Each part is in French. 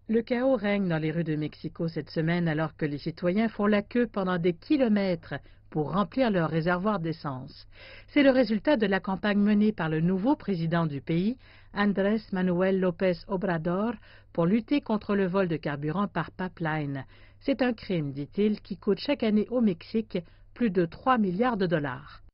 Le chaos règne dans les rues de Mexico cette semaine alors que les citoyens font la queue pendant des kilomètres pour remplir leur réservoir d'essence. C'est le résultat de la campagne menée par le nouveau président du pays, Andrés Manuel López Obrador, pour lutter contre le vol de carburant par pipeline. C'est un crime, dit-il, qui coûte chaque année au Mexique plus de 3 milliards de dollars.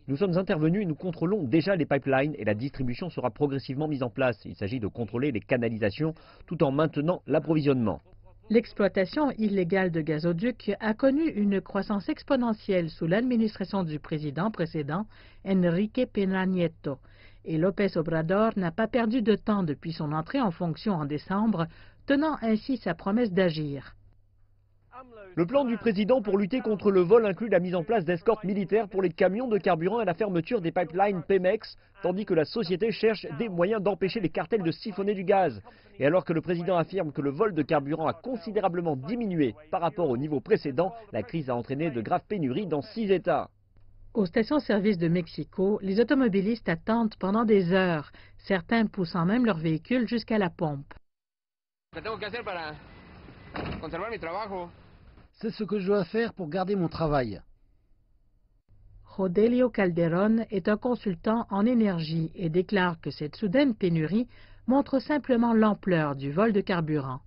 Nous sommes intervenus et nous contrôlons déjà les pipelines et la distribution sera progressivement mise en place. Il s'agit de contrôler les canalisations tout en maintenant l'approvisionnement. L'exploitation illégale de gazoducs a connu une croissance exponentielle sous l'administration du président précédent, Enrique Peña Nieto. Et López Obrador n'a pas perdu de temps depuis son entrée en fonction en décembre, tenant ainsi sa promesse d'agir. Le plan du président pour lutter contre le vol inclut la mise en place d'escortes militaires pour les camions de carburant et la fermeture des pipelines Pemex, tandis que la société cherche des moyens d'empêcher les cartels de siphonner du gaz. Et alors que le président affirme que le vol de carburant a considérablement diminué par rapport au niveau précédent, la crise a entraîné de graves pénuries dans 6 États. Aux stations-service de Mexico, les automobilistes attendent pendant des heures, certains poussant même leur véhicule jusqu'à la pompe. C'est ce que je dois faire pour garder mon travail. Rodelio Calderón est un consultant en énergie et déclare que cette soudaine pénurie montre simplement l'ampleur du vol de carburant.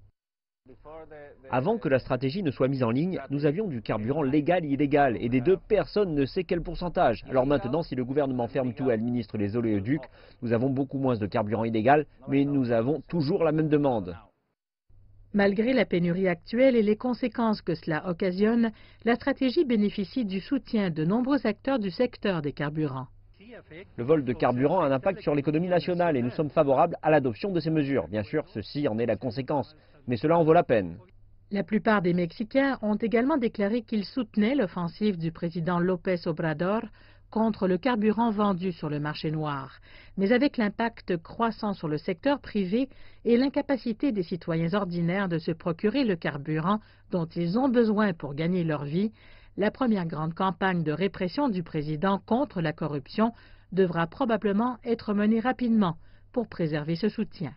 Avant que la stratégie ne soit mise en ligne, nous avions du carburant légal et illégal, et des deux, personne ne sait quel pourcentage. Alors maintenant, si le gouvernement ferme tout et administre les oléoducs, nous avons beaucoup moins de carburant illégal, mais nous avons toujours la même demande. Malgré la pénurie actuelle et les conséquences que cela occasionne, la stratégie bénéficie du soutien de nombreux acteurs du secteur des carburants. Le vol de carburant a un impact sur l'économie nationale et nous sommes favorables à l'adoption de ces mesures. Bien sûr, ceci en est la conséquence, mais cela en vaut la peine. La plupart des Mexicains ont également déclaré qu'ils soutenaient l'offensive du président López Obrador contre le carburant vendu sur le marché noir. Mais avec l'impact croissant sur le secteur privé et l'incapacité des citoyens ordinaires de se procurer le carburant dont ils ont besoin pour gagner leur vie, la première grande campagne de répression du président contre la corruption devra probablement être menée rapidement pour préserver ce soutien.